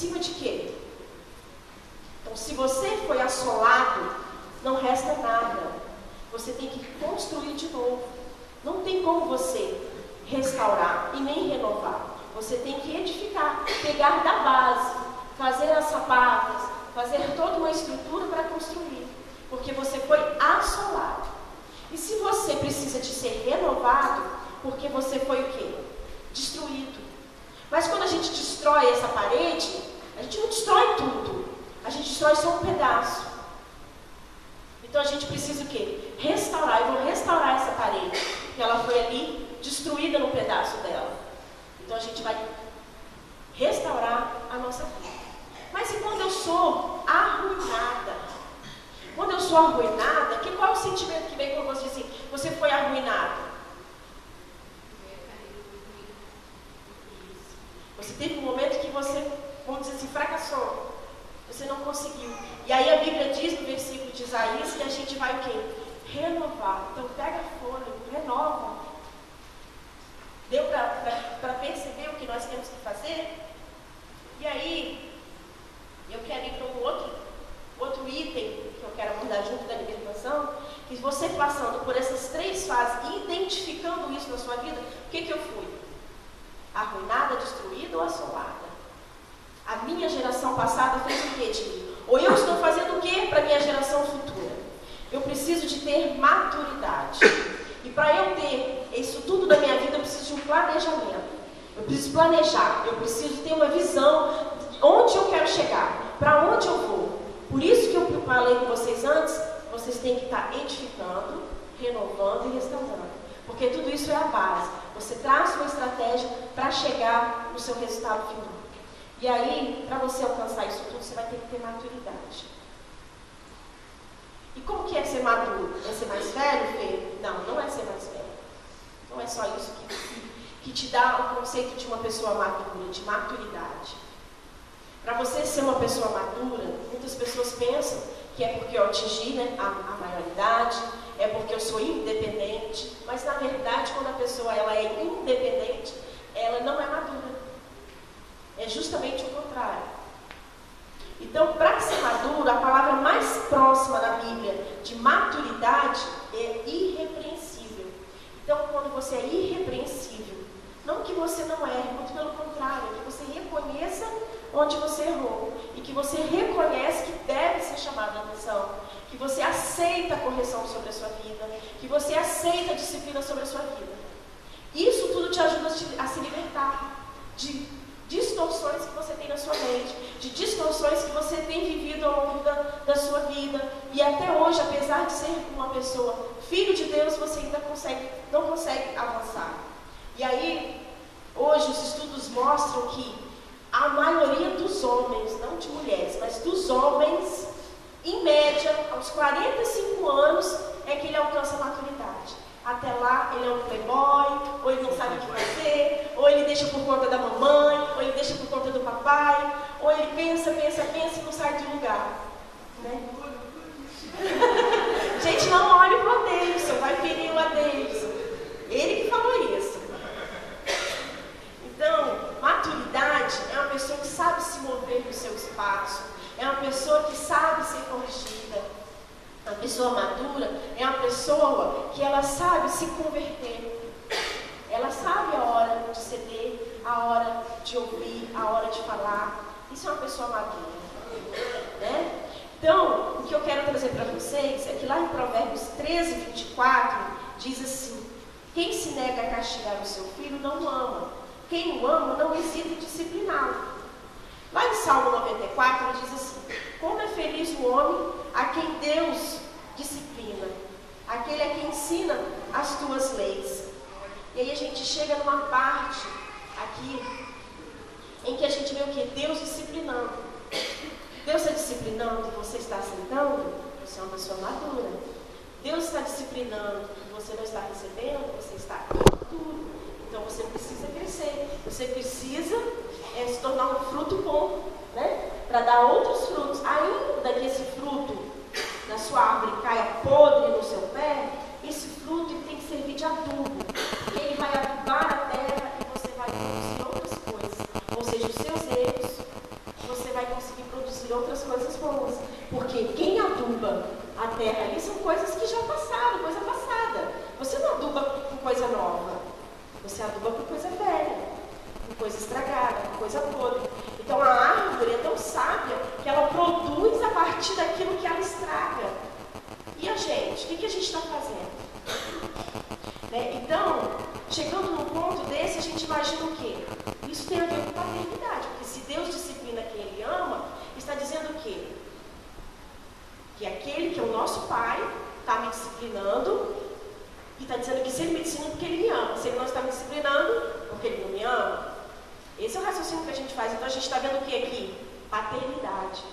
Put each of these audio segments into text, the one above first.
cima de quê? Então, se você foi assolado, não resta nada. Você tem que construir de novo. Não tem como você restaurar e nem renovar. Você tem que edificar, pegar da base, fazer as sapatas, fazer toda uma estrutura para construir. Porque você foi assolado. E se você precisa de ser renovado, porque você foi o quê? Destruído. Mas quando a gente destrói essa parede, a gente não destrói tudo. A gente destrói só um pedaço. Então a gente precisa o quê? Restaurar. Eu vou restaurar essa parede, que ela foi ali destruída no pedaço dela. Então a gente vai restaurar a nossa vida. Mas e quando eu sou arruinada? Quando eu sou arruinada, qual é o sentimento que vem quando você diz assim, você foi arruinado? Você teve um momento que você, vamos dizer assim, fracassou. Você não conseguiu. E aí a Bíblia diz no versículo de Isaías que a gente vai o quê? Renovar. Então pega fôlego, renova. Deu para perceber o que nós temos que fazer? E aí, eu quero ir para um outro item que eu quero abordar junto da libertação, que você passando por essas 3 fases e identificando isso na sua vida, o que eu fui? Arruinada, destruída ou assolada? A minha geração passada fez o quê, Tio? Ou eu estou fazendo o quê para a minha geração futura? Eu preciso de ter maturidade. E para eu ter isso tudo da minha vida, eu preciso de um planejamento. Eu preciso planejar, eu preciso ter uma visão de onde eu quero chegar, para onde eu vou. Por isso que eu falei com vocês antes, vocês têm que estar edificando, renovando e restaurando. Porque tudo isso é a base. Você traz uma estratégia para chegar no seu resultado final. E aí, para você alcançar isso tudo, você vai ter que ter maturidade. E como que é ser maduro? É ser mais velho, Fê? Não, não é ser mais velho. Não é só isso que te dá o conceito de uma pessoa madura, de maturidade. Para você ser uma pessoa madura, muitas pessoas pensam que é porque eu atingi, né, a maioridade, é porque eu sou independente, mas na verdade, quando a pessoa ela é independente, ela não é madura. É justamente o contrário. Então, para ser maduro, a palavra mais próxima na Bíblia de maturidade é irrepreensível. Então, quando você é irrepreensível, não que você não erre, muito pelo contrário, que você reconheça onde você errou e que você reconhece que deve ser chamado a atenção, que você aceita a correção sobre a sua vida, que você aceita a disciplina sobre a sua vida. Isso tudo te ajuda a se libertar de distorções que você tem na sua mente, de distorções que você tem vivido ao longo da sua vida. E até hoje, apesar de ser uma pessoa filho de Deus, você ainda não consegue avançar. E aí, hoje os estudos mostram que a maioria dos homens, não de mulheres, mas dos homens, em média, aos 45 anos, é que ele alcança a maturidade. Até lá, ele é um playboy, ou ele não sabe o que fazer, ou ele deixa por conta da mamãe, ou ele deixa por conta do papai, ou ele pensa e não sai do lugar. Né? Gente, não olhe para o Adeilson, vai ferir o Adeilson. Ele que falou isso. Então, maturidade é uma pessoa que sabe se mover no seu espaço, é uma pessoa que sabe ser corrigida. A pessoa madura é uma pessoa que ela sabe se converter. Ela sabe a hora de ceder, a hora de ouvir, a hora de falar. Isso é uma pessoa madura. Né? Então, o que eu quero trazer para vocês é que lá em Provérbios 13, 24, diz assim: quem se nega a castigar o seu filho não o ama. Quem o ama não hesita em discipliná-lo. Lá em Salmo 94, ele diz assim: como é feliz o homem a quem Deus disciplina, aquele a quem ensina as tuas leis. E aí a gente chega numa parte aqui em que a gente vê o que? Deus disciplinando. Deus está disciplinando e você está aceitando, você é uma pessoa madura. Deus está disciplinando e você não está recebendo, você está imaturo. Então você precisa crescer, você precisa se tornar um fruto bom, né? Para dar outros frutos. Ainda que esse fruto da sua árvore caia podre no seu pé, esse fruto ele tem que servir de adubo. Ele vai adubar a terra e você vai produzir outras coisas. Ou seja, os seus erros, você aduba com coisa velha, com coisa estragada, com coisa podre. Então a árvore é tão sábia que ela produz a partir daquilo que ela estraga. E a gente? O que a gente está fazendo? Né? Então, chegando num ponto desse, a gente imagina o quê? Isso tem a ver com paternidade, porque se Deus disciplina quem Ele ama, está dizendo o quê? Que aquele que é o nosso pai está me disciplinando e está dizendo que se Ele me disciplina porque Ele me ama. Se Ele não está me disciplinando porque Ele não me ama. Esse é o raciocínio que a gente faz. Então a gente está vendo o que aqui? Paternidade.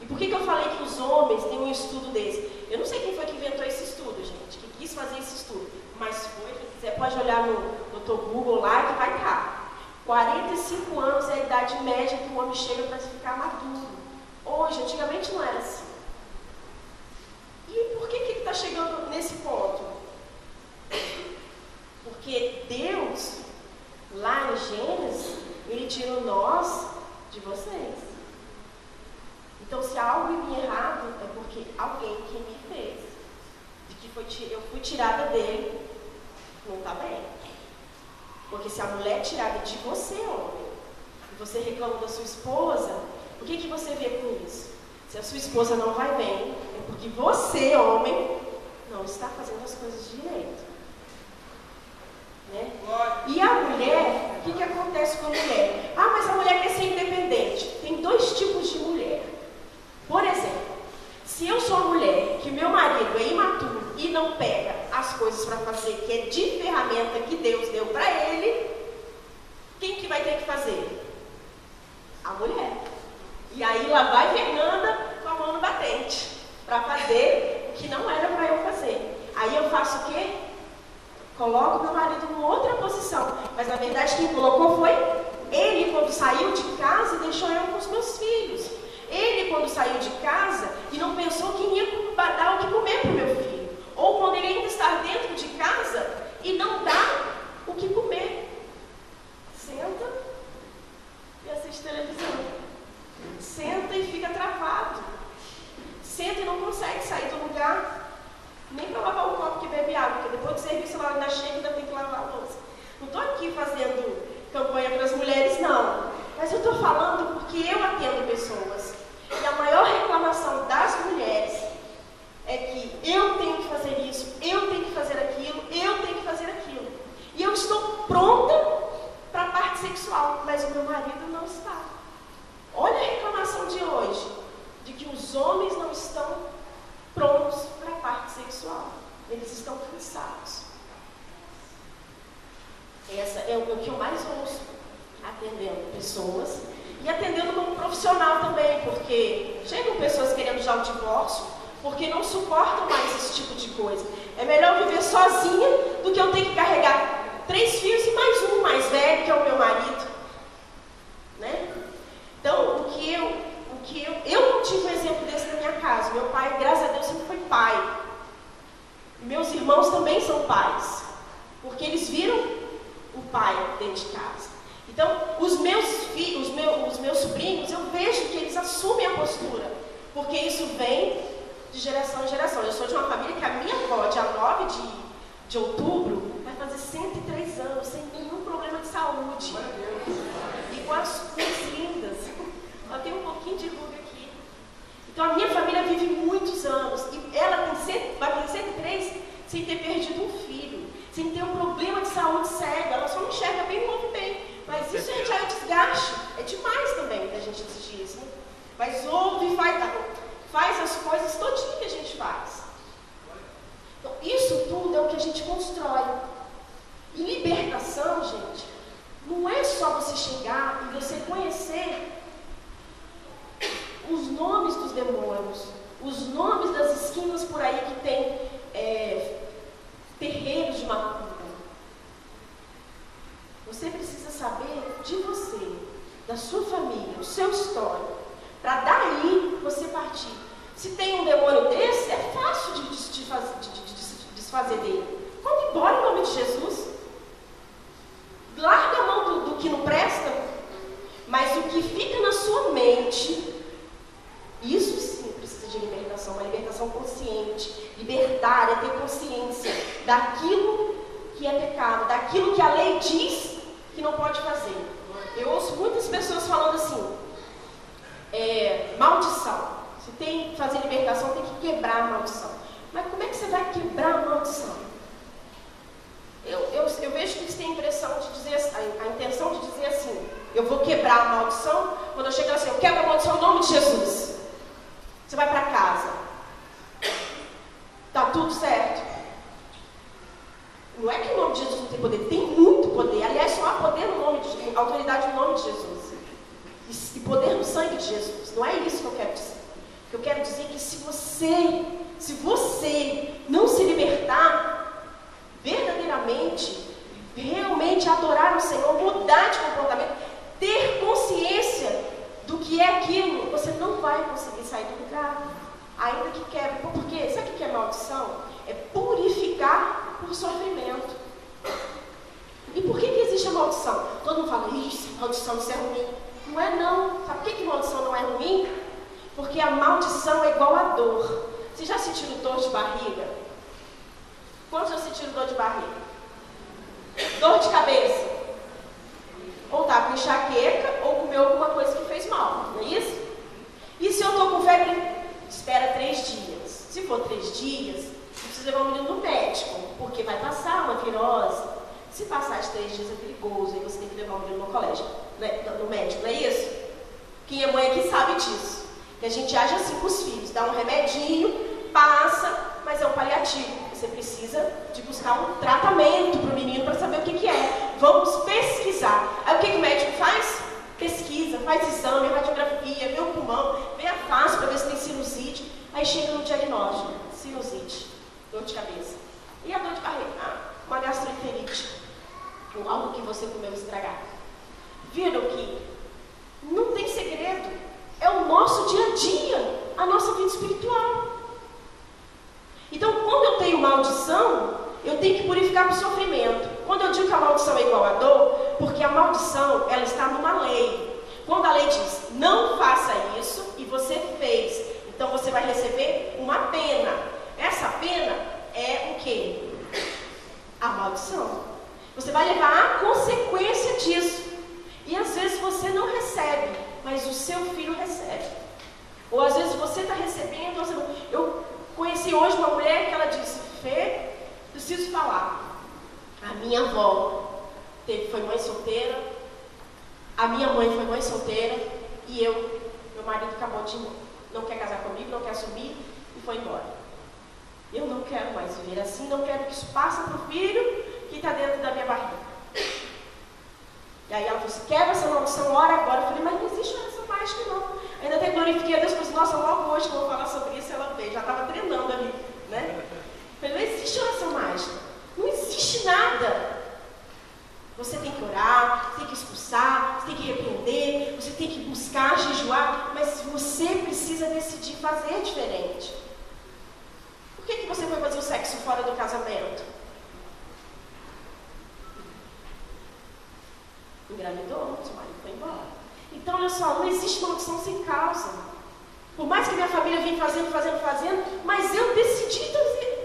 E por que eu falei que os homens têm um estudo desse? Eu não sei quem foi que inventou esse estudo, gente, que quis fazer esse estudo, mas foi, você pode olhar no teu Google lá que vai estar. 45 anos é a idade média que o homem chega para ficar maduro. Hoje, antigamente não era assim. E por que ele está chegando nesse ponto? Porque Deus, lá em Gênesis, Ele tirou nós de vocês. Então, se há algo em mim errado, é porque alguém que me fez, de que eu fui tirada dele, não está bem. Porque se a mulher é tirada de você, homem, e você reclama da sua esposa, o que você vê com isso? Se a sua esposa não vai bem, é porque você, homem, não está fazendo as coisas direito. Né? E a mulher, o que acontece com a mulher? Ah, mas a mulher quer ser independente. Tem dois tipos de mulher. Por exemplo, se eu sou uma mulher que meu marido é imaturo e não pega as coisas para fazer, que é de ferramenta que Deus deu para ele, quem que vai ter que fazer? A mulher. E aí lá vai Fernanda com a mão no batente para fazer o que não era para eu fazer. Aí eu faço o quê? Coloco meu marido em outra posição. Mas na verdade quem colocou foi ele, quando saiu de casa e deixou eu com os meus filhos. Ele, quando saiu de casa e não pensou que ia dar o que comer para o meu filho. Ou quando ele ainda está dentro de casa e não dá o que comer. Senta e assiste televisão. Senta e fica travado. Senta e não consegue sair do lugar. Nem para lavar o copo que bebe água, porque depois do serviço ela ainda chega e ainda tem que lavar a louça. Não estou aqui fazendo campanha para as mulheres, não. Mas eu estou falando porque eu atendo pessoas. E a maior reclamação das mulheres é que eu tenho que fazer isso, eu tenho que fazer aquilo, eu tenho que fazer aquilo. E eu estou pronta para a parte sexual, mas o meu marido não está. Olha a reclamação de hoje, de que os homens não estão prontos para a parte sexual. Eles estão cansados. Essa é o que eu mais ouço, atendendo pessoas. E atendendo como profissional também, porque chegam pessoas querendo já o divórcio, porque não suportam mais esse tipo de coisa. É melhor viver sozinha do que eu ter que carregar 3 filhos e mais um mais velho, que é o meu marido. Né? Então, eu não tive um exemplo desse na minha casa. Meu pai, graças a Deus, sempre foi pai. Meus irmãos também são pais, porque eles viram o pai dentro de casa. Então, os meus filhos, os meus sobrinhos, eu vejo que eles assumem a postura, porque isso vem de geração em geração. Eu sou de uma família que a minha avó, dia 9 de outubro, vai fazer 103 anos, sem nenhum problema de saúde. E com as cores lindas. Ela tem um pouquinho de ruga aqui. Então, a minha família vive muitos anos, e ela vai fazer 103 sem ter perdido um filho, sem ter um problema de saúde sério. Ela só não enxerga bem e ouve bem. Mas isso, gente, é desgaste. É demais também da gente exigir isso, né? Mas ouve e faz as coisas todinho que a gente faz. Então, isso tudo é o que a gente constrói. E libertação, gente, não é só você chegar e você conhecer os nomes dos demônios, os nomes das esquinas por aí que tem terreiros de macumba. Você precisa saber de você, da sua família, o seu histórico, para daí você partir. Se tem um demônio desse, é fácil de desfazer dele. Vamos embora em nome de Jesus. Larga a mão do que não presta, mas o que fica na sua mente, isso sim precisa de libertação, uma libertação consciente. Libertar é ter consciência daquilo que é pecado, daquilo que a lei diz que não pode fazer. Eu ouço muitas pessoas falando assim, maldição. Se tem que fazer libertação, tem que quebrar a maldição. Mas como é que você vai quebrar a maldição? Eu vejo que eles têm a impressão de dizer, a intenção de dizer assim, eu vou quebrar a maldição, quando eu chego assim, eu quebro a maldição em nome de Jesus. Você vai para casa. Tá tudo certo? Não é que o nome de Jesus não tem poder, tem muito poder. Aliás, só há poder no nome de Jesus, autoridade no nome de Jesus. E poder no sangue de Jesus. Não é isso que eu quero dizer. O que eu quero dizer é que se você não se libertar verdadeiramente, realmente adorar o Senhor, mudar de comportamento, ter consciência do que é aquilo, você não vai conseguir sair do lugar. Ainda que quebre. Por quê? Sabe o que é maldição? É purificar por sofrimento. E por que existe a maldição? Todo mundo fala, isso, maldição, isso é ruim. Não é não. Sabe por que maldição não é ruim? Porque a maldição é igual a dor. Vocês já sentiram dor de barriga? Quantos já sentiram dor de barriga? Dor de cabeça? Ou tá com enxaqueca, ou comeu alguma coisa que fez mal, não é isso? E se eu estou com febre, espera 3 dias. Se for 3 dias, você precisa levar o menino no médico, porque vai passar uma virose. Se passar de 3 dias é perigoso, aí você tem que levar o menino no colégio, né? No médico, não é isso? Quem é mãe aqui sabe disso. Que a gente age assim com os filhos, dá um remedinho, passa, mas é um paliativo. Você precisa de buscar um tratamento para o menino para saber o que é. Vamos pesquisar. Aí o que o médico faz? Pesquisa, faz exame, radiografia, vê o pulmão, vê a face para ver se tem sinusite. Aí chega no diagnóstico, sinusite, dor de cabeça. E a dor de barriga? Uma gastroenterite, ou algo que você comeu estragado. Viram que não tem segredo. É o nosso dia a dia, a nossa vida espiritual. Então, quando eu tenho maldição, eu tenho que purificar para o sofrimento. Quando eu digo que a maldição é igual a dor, porque a maldição, ela está numa lei. Quando a lei diz, não faça isso, e você fez, então você vai receber uma pena. Essa pena é o quê? A maldição. Você vai levar a consequência disso. E às vezes você não recebe, mas o seu filho recebe. Ou às vezes você está recebendo, eu conheci hoje uma mulher que ela disse, Fê, preciso falar. A minha avó foi mãe solteira, a minha mãe foi mãe solteira, e meu marido acabou de não quer casar comigo, não quer assumir, e foi embora. Eu não quero mais viver assim, não quero que isso passe para o filho que está dentro da minha barriga. E aí ela falou assim, quebra essa maldição, ora agora. Eu falei, mas não existe oração mágica não. Ainda até glorifiquei a Deus, falei assim, nossa, logo hoje que eu vou falar sobre isso, ela veio, já estava treinando ali, né? Eu falei, não existe oração mágica, não existe nada. Você tem que orar, você tem que expulsar, você tem que repreender, você tem que buscar, jejuar, mas você precisa decidir fazer diferente. Por que você foi fazer o sexo fora do casamento? Engravidou, seu marido foi embora. Então, olha só, não existe maldição sem causa. Por mais que minha família vinha fazendo, mas eu decidi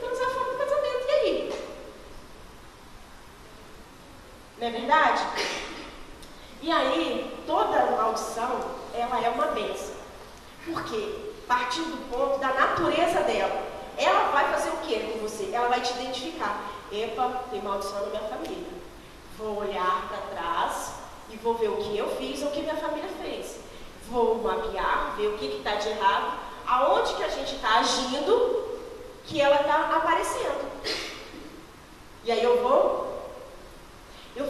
transar fora do casamento. E aí? Não é verdade? E aí, toda maldição, ela é uma bênção. Por quê? Partindo do ponto da natureza dela. Ela vai fazer o quê com você? Ela vai te identificar. Epa, tem maldição na minha família. Vou olhar para trás e vou ver o que eu fiz ou o que minha família fez. Vou mapear, ver o que está de errado, aonde que a gente está agindo, que ela está aparecendo. E aí eu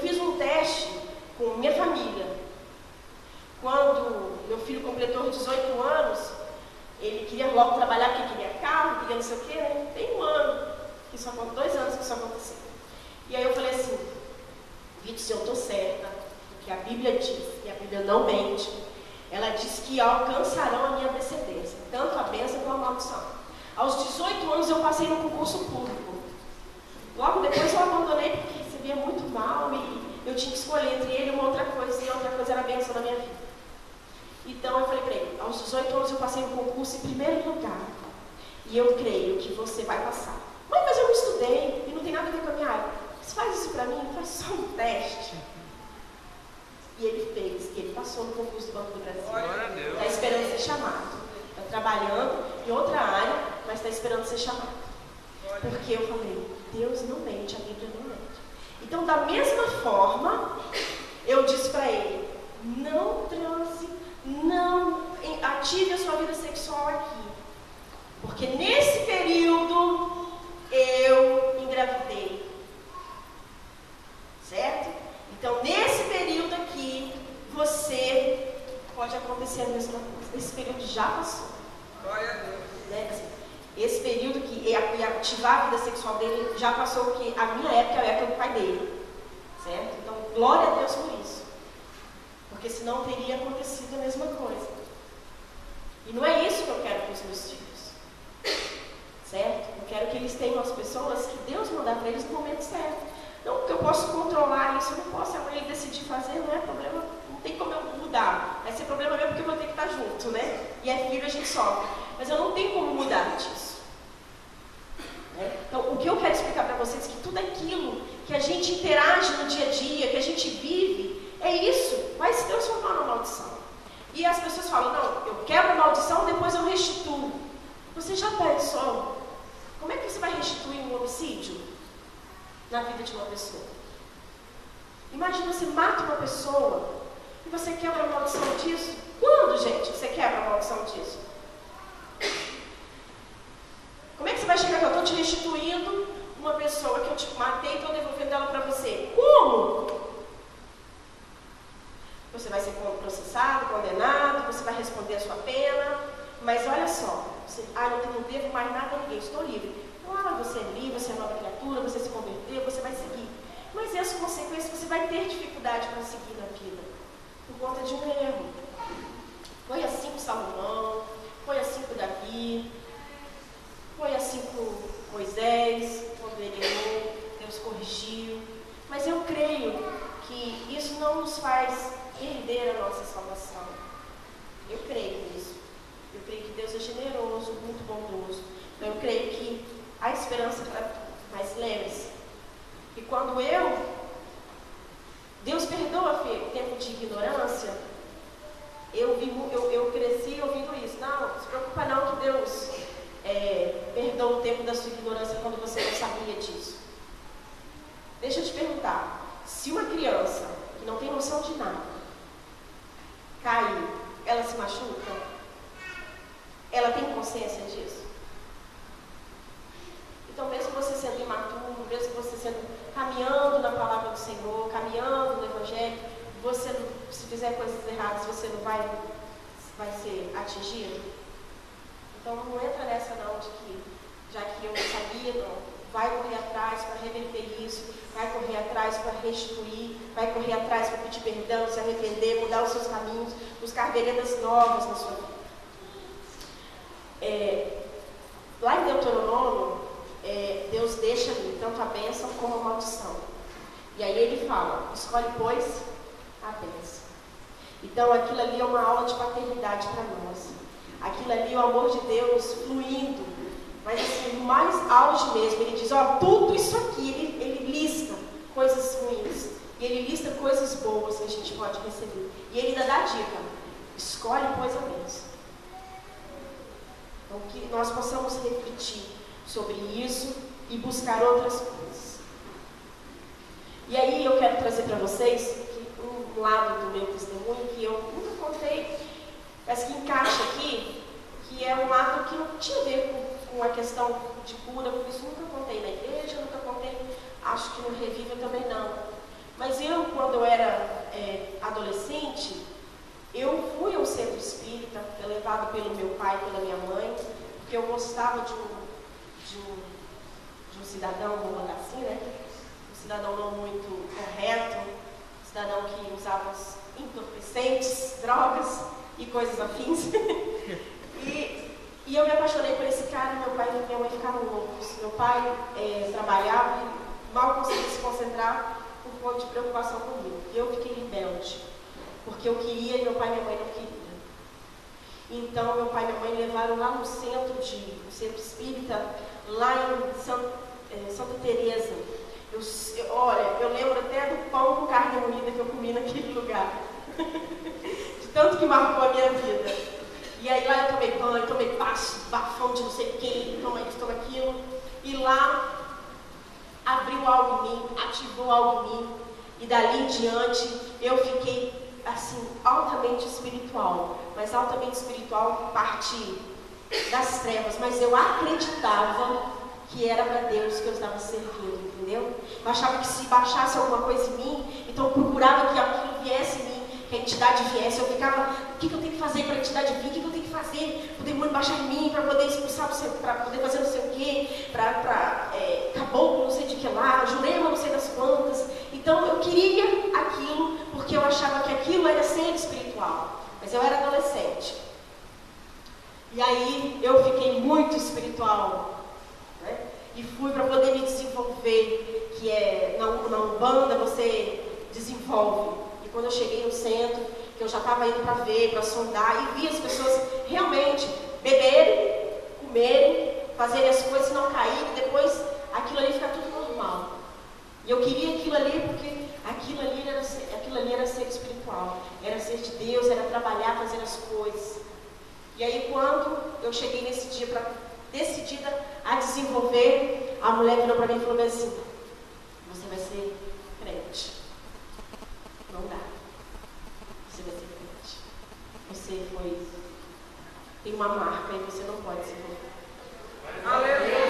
fiz um teste com minha família. Quando meu filho completou 18 anos, ele queria logo trabalhar porque queria carro, queria não sei o quê, né? Tem 2 anos que isso aconteceu. E aí eu falei assim, Vitor, se eu estou certa, porque a Bíblia diz, e a Bíblia não mente, ela diz que alcançarão a minha descendência, tanto a bênção como a maldição. Aos 18 anos eu passei no concurso público. Logo depois eu abandonei porque recebia muito mal e eu tinha que escolher entre ele e uma outra coisa, e a outra coisa era a bênção da minha vida. Então eu falei para ele, aos 18 anos eu passei no concurso em primeiro lugar. E eu creio que você vai passar. Mas eu não estudei e não tem nada a ver com a minha área. Você faz isso para mim? Faz só um teste. E ele fez, e ele passou no concurso do Banco do Brasil. Está esperando ser chamado. Está trabalhando em outra área, mas está esperando ser chamado. Porque eu falei, Deus não mente, a Bíblia não mente. Então, da mesma forma, eu disse para ele, não transe, não ative a sua vida sexual aqui. Porque nesse período, eu engravidei. Certo? Então, nesse período aqui, você pode acontecer a mesma coisa. Esse período já passou. Né? Assim, esse período que ativar a vida sexual dele já passou, porque a minha época é a época do pai dele. Certo? Então, glória a Deus por isso. Porque senão teria acontecido a mesma coisa. E não é isso que eu quero para os meus filhos. Certo? Eu quero que eles tenham as pessoas que Deus mandar para eles no momento certo. Não que eu posso controlar isso, eu não posso, se ele decidir fazer, não é problema, não tem como eu mudar. Vai ser problema mesmo porque eu vou ter que estar junto, né? E é filho, a gente sofre. Mas eu não tenho como mudar disso. Né? Então, o que eu quero explicar para vocês é que tudo aquilo que a gente interage no dia a dia, que a gente vive, é isso, vai se transformar numa maldição. E as pessoas falam, não, eu quebro a maldição, depois eu restituo. Você já pensou? Como é que você vai restituir um homicídio na vida de uma pessoa? Imagina, você mata uma pessoa e você quebra a maldição disso. Quando, gente, você quebra a maldição disso? Como é que você vai chegar aqui? Eu estou te restituindo uma pessoa que eu te matei e estou devolvendo ela para você. Como? Você vai ser processado, condenado, você vai responder a sua pena, mas olha só, você, eu não devo mais nada a ninguém, estou livre. Claro, você é livre, você é nova criatura, você se converteu, você vai seguir. Mas e as consequências? Você vai ter dificuldade para seguir na vida, por conta de um erro. Foi assim com Salomão, foi assim com Davi, foi assim com Moisés, quando ele errou, Deus corrigiu. Mas eu creio que isso não nos faz perder a nossa salvação. Eu creio nisso. Eu creio que Deus é generoso, muito bondoso. Então, eu creio que há esperança para tudo. Mas lembre-se que quando Deus perdoa, filho, o tempo de ignorância, eu cresci ouvindo isso. Não se preocupa não que Deus perdoa o tempo da sua ignorância quando você não sabia disso. Deixa eu te perguntar, se uma criança que não tem noção de nada cair, ela se machuca? Ela tem consciência disso? Então, mesmo você sendo imaturo, mesmo você caminhando na palavra do Senhor, caminhando no Evangelho, você, se fizer coisas erradas, você não vai ser atingido? Então, não entra nessa não, de que, já que eu não sabia, não. Vai correr atrás para reverter isso, vai correr atrás para restituir, vai correr atrás para pedir perdão, se arrepender, mudar os seus caminhos, buscar veredas novas na sua vida. Lá em Deuteronômio, Deus deixa ali tanto a bênção como a maldição. E aí ele fala, escolhe, pois, a bênção. Então aquilo ali é uma aula de paternidade para nós. Aquilo ali é o amor de Deus fluindo, mas assim, no mais auge mesmo. Ele diz, tudo isso aqui, ele lista coisas ruins, e ele lista coisas boas que a gente pode receber. E ele ainda dá a dica, escolhe, pois, a bênção. Então que nós possamos refletir sobre isso e buscar outras coisas. E aí eu quero trazer para vocês um lado do meu testemunho que eu nunca contei, mas que encaixa aqui, que é um lado que não tinha a ver com a questão de cura, por isso nunca contei na igreja, nunca contei, acho que no Reviva também não. Mas eu, quando eu era adolescente, eu fui ao centro espírita, levado pelo meu pai e pela minha mãe, porque eu gostava de um cidadão, vamos botar assim, né? Um cidadão não muito correto, um cidadão que usava entorpecentes, drogas e coisas afins. E eu me apaixonei por esse cara, meu pai e minha mãe ficaram loucos. Meu pai trabalhava e mal conseguia se concentrar por conta de preocupação comigo. Eu fiquei rebelde, porque eu queria e meu pai e minha mãe não queriam. Então, meu pai e minha mãe levaram lá no centro espírita, lá em Santa Teresa. Olha, eu lembro até do pão com carne moída que eu comi naquele lugar. De tanto que marcou a minha vida. E aí lá eu tomei banho, tomei bafão de não sei quem, toma isso, toma aquilo. E lá abriu algo em mim, ativou algo em mim. E dali em diante eu fiquei assim, altamente espiritual. Mas altamente espiritual parti das trevas. Mas eu acreditava que era para Deus que eu estava servindo, entendeu? Eu achava que se baixasse alguma coisa em mim, então eu procurava que aquilo viesse em mim, que a entidade viesse. Eu ficava, o que eu tenho que fazer para a entidade vir? O que eu tenho que fazer para o demônio baixar em mim, para poder expulsar, para poder fazer não sei o quê, para caboclo não sei de que lá, jurema não sei das quantas. Então eu queria aquilo, porque eu achava que aquilo era ser espiritual. Mas eu era adolescente. E aí eu fiquei muito espiritual. E fui para poder me desenvolver, que é na Umbanda você desenvolve. E quando eu cheguei no centro, que eu já estava indo para ver, para sondar, e vi as pessoas realmente beberem, comerem, fazerem as coisas, não caírem, depois aquilo ali fica tudo normal. E eu queria aquilo ali porque aquilo ali era ser espiritual, era ser de Deus, era trabalhar, fazer as coisas. E aí quando eu cheguei nesse dia decidida a desenvolver, a mulher virou para mim e falou assim: você vai ser crente. Não dá. Você vai ser crente. Você tem uma marca e você não pode desenvolver. Aleluia!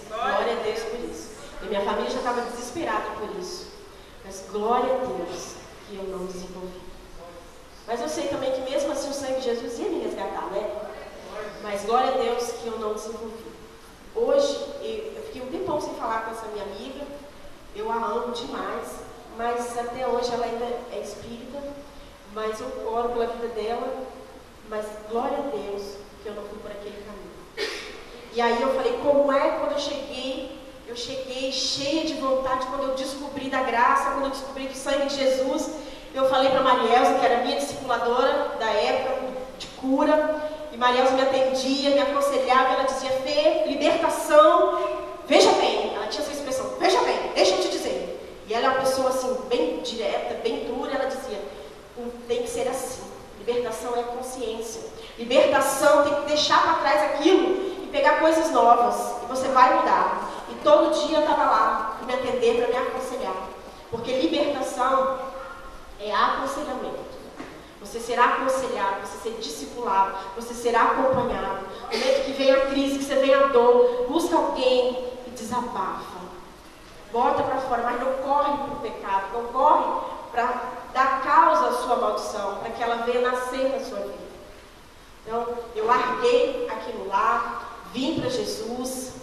Glória a Deus por isso. E minha família já estava desesperada por isso. Mas glória a Deus que eu não desenvolvi. Mas eu sei também que mesmo assim o sangue de Jesus ia me resgatar, né? Mas glória a Deus que eu não desenvolvi. Hoje, eu fiquei um tempão sem falar com essa minha amiga. Eu a amo demais. Mas até hoje ela ainda é espírita. Mas eu oro pela vida dela. Mas glória a Deus que eu não fui por aquele caminho. E aí eu falei, como é quando eu cheguei cheia de vontade, quando eu descobri da graça, quando eu descobri do sangue de Jesus. Eu falei para Marielza, que era minha discipuladora da época, de cura. E Marielza me atendia, me aconselhava, ela dizia, Fê, libertação, veja bem, ela tinha essa expressão, veja bem, deixa eu te dizer. E ela é uma pessoa assim, bem direta, bem dura, ela dizia, tem que ser assim, libertação é consciência, libertação tem que deixar para trás aquilo e pegar coisas novas, e você vai mudar. E todo dia eu estava lá, para me atender, para me aconselhar, porque libertação é aconselhamento. Você será aconselhado, você será discipulado, você será acompanhado. No momento que vem a crise, que você vem a dor, busca alguém e desabafa. Bota para fora, mas não corre para o pecado, não corre para dar causa à sua maldição, para que ela venha nascer na sua vida. Então, eu larguei aquilo lá, vim para Jesus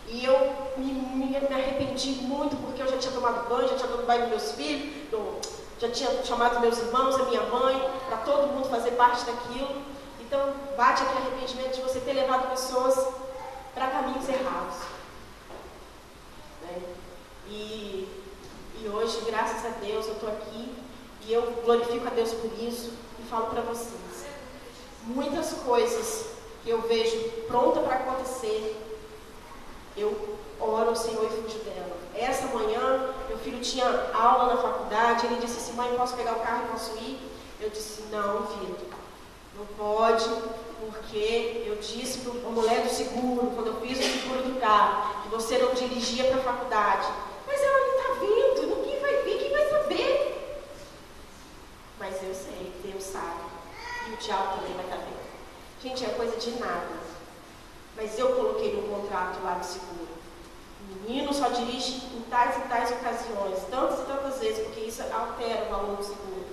e eu me arrependi muito, porque eu já tinha tomado banho, já tinha tomado banho dos meus filhos, já tinha chamado meus irmãos, a minha mãe, para todo mundo fazer parte daquilo. Então, bate aquele arrependimento de você ter levado pessoas para caminhos errados. Né? E hoje, graças a Deus, eu estou aqui e eu glorifico a Deus por isso e falo para vocês. Muitas coisas que eu vejo pronta para acontecer, eu oro ao Senhor e fujo dela. Essa manhã, meu filho tinha aula na faculdade, ele disse assim, mãe, posso pegar o carro e posso ir? Eu disse, não, filho, não pode, porque eu disse para a mulher do seguro, quando eu fiz o seguro do carro, que você não dirigia para a faculdade. Mas ela não está vindo, ninguém vai vir, quem vai saber? Mas eu sei, Deus sabe, e o diabo também vai estar vendo. Gente, é coisa de nada. Mas eu coloquei no contrato lá de seguro. O menino só dirige em tais e tais ocasiões, tantas e tantas vezes, porque isso altera o valor do seguro.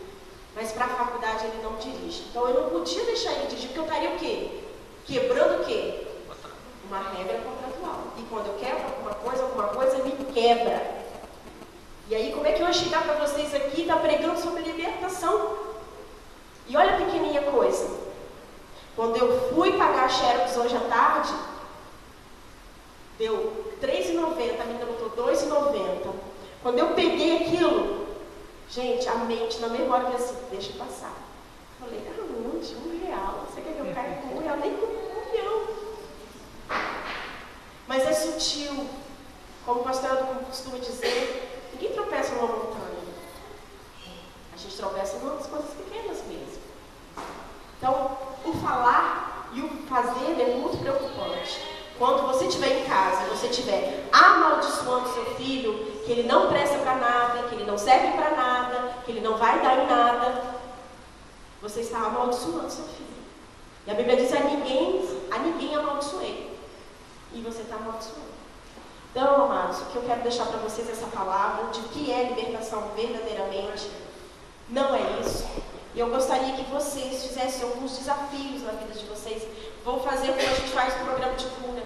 Mas para a faculdade ele não dirige. Então eu não podia deixar ele dirigir, porque eu estaria o quê? Quebrando o quê? Uma regra contratual. E quando eu quebro alguma coisa me quebra. E aí como é que eu ia chegar para vocês aqui e estar pregando sobre libertação? E olha a pequenininha coisa. Quando eu fui pagar a Xerox hoje à tarde, deu R$3,90, a menina botou R$2,90. Quando eu peguei aquilo, gente, a mente na mesma hora disse assim, deixa passar. Eu falei, aonde? R$1. Você quer que eu caia com R$1? Nem com R$1. Mas é sutil. Como o pastor Eldo costuma dizer, ninguém tropeça numa montanha. A gente tropeça em umas coisas pequenas mesmo. Então, o falar e o fazer é muito preocupante. Quando você estiver em casa e você estiver amaldiçoando seu filho, que ele não presta para nada, que ele não serve para nada, que ele não vai dar em nada, você está amaldiçoando seu filho. E a Bíblia diz: a ninguém amaldiçoei. E você está amaldiçoando. Então, amados, o que eu quero deixar para vocês é essa palavra de que é libertação verdadeiramente. Não é isso. E eu gostaria que vocês fizessem alguns desafios na vida de vocês. Vou fazer como a gente faz no programa de cura.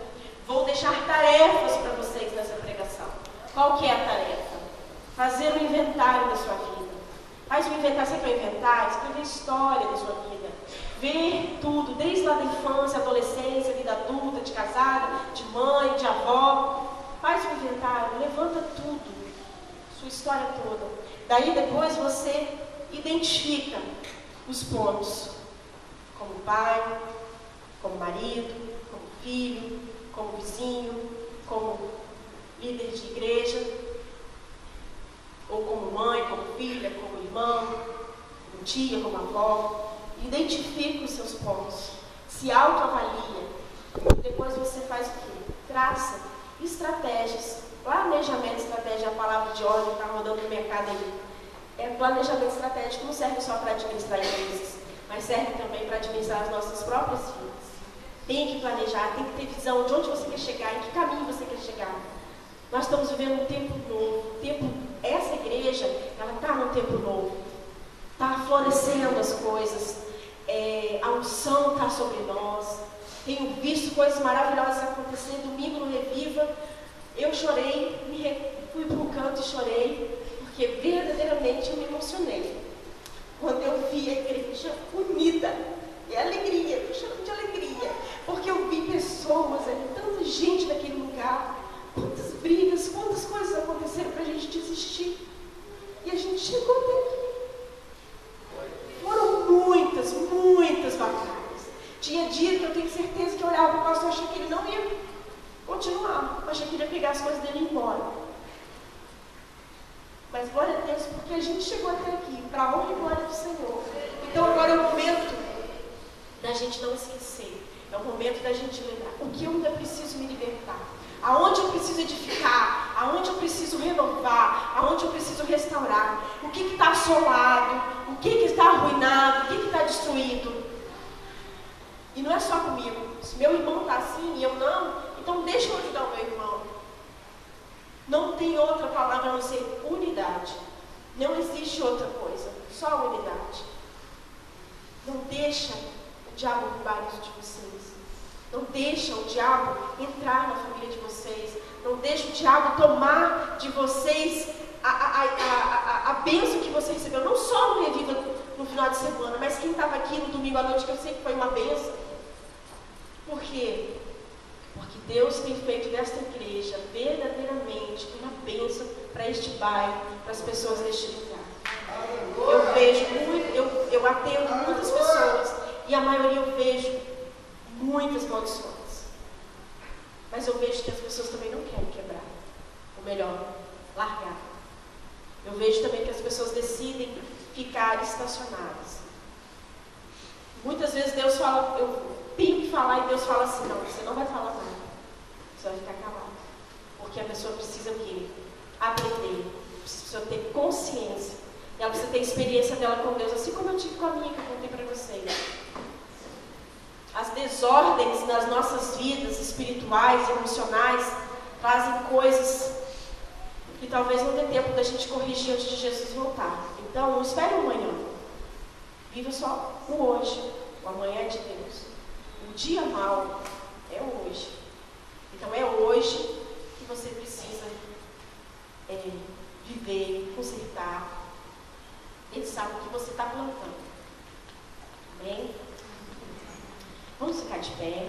Vou deixar tarefas para vocês nessa pregação. Qual que é a tarefa? Fazer um inventário da sua vida. Faz um inventário, sabe o que é um inventário? Escrever a história da sua vida. Ver tudo, desde lá da infância, adolescência, vida adulta, de casada, de mãe, de avó. Faz um inventário, levanta tudo, sua história toda. Daí depois você identifica os pontos, como pai, como marido, como filho, como vizinho, como líder de igreja, ou como mãe, como filha, como irmã, como tia, como avó. Identifica os seus pontos, se autoavalia. Depois você faz o quê? Traça estratégias. Planejamento estratégico é a palavra de ordem que está rodando no mercado aí. Planejamento estratégico não serve só para administrar empresas, mas serve também para administrar as nossas próprias vidas. Tem que planejar, tem que ter visão de onde você quer chegar, em que caminho você quer chegar. Nós estamos vivendo um tempo novo. Essa igreja, ela está num tempo novo. Está florescendo as coisas. A unção está sobre nós. Tenho visto coisas maravilhosas acontecer. Domingo no Reviva, eu chorei, fui para um canto e chorei, porque verdadeiramente eu me emocionei. Quando eu vi a igreja unida, e alegria, estou chorando de alegria, porque eu vi pessoas ali, tanta gente naquele lugar, quantas brigas, quantas coisas aconteceram para a gente desistir. E a gente chegou até aqui. Foram muitas batalhas. Tinha dia que eu tenho certeza que eu olhava para o pastor e achei que ele não ia continuar. Eu achei que ele ia pegar as coisas dele e ir embora. Mas glória a Deus, porque a gente chegou até aqui, para a honra e glória do Senhor. Então agora é o momento da gente não esquecer. É o momento da gente lembrar o que eu ainda preciso me libertar. Aonde eu preciso edificar, aonde eu preciso renovar, aonde eu preciso restaurar. O que está assolado, o que está arruinado, o que está destruído. E não é só comigo. Se meu irmão está assim e eu não, então deixa eu ajudar o meu irmão. Não tem outra palavra a não ser unidade. Não existe outra coisa, só unidade. Não deixa o diabo roubar isso de vocês. Não deixa o diabo entrar na família de vocês. Não deixa o diabo tomar de vocês a bênção que você recebeu. Não só no Reviva no final de semana, mas quem estava aqui no domingo à noite, que eu sei que foi uma bênção. Por quê? Porque Deus tem feito desta igreja verdadeiramente uma bênção para este bairro, para as pessoas deste lugar. Eu vejo eu atendo muitas pessoas e a maioria eu vejo muitas maldições. Mas eu vejo que as pessoas também não querem quebrar. Ou melhor, largar. Eu vejo também que as pessoas decidem ficar estacionadas. Muitas vezes Deus fala, eu tenho que falar, e Deus fala assim: não, você não vai falar nada. Você vai ficar calado. Porque a pessoa precisa o quê? Aprender. Precisa ter consciência. Ela precisa ter experiência dela com Deus, assim como eu tive com a minha, que eu contei para vocês. As desordens nas nossas vidas espirituais e emocionais trazem coisas que talvez não dê tempo da gente corrigir antes de Jesus voltar. Então, não espere o amanhã. Viva só o hoje. O amanhã é de Deus. O dia mau é hoje. Então, é hoje que você precisa viver, consertar. Ele sabe o que você está plantando. Amém? Vamos ficar de pé.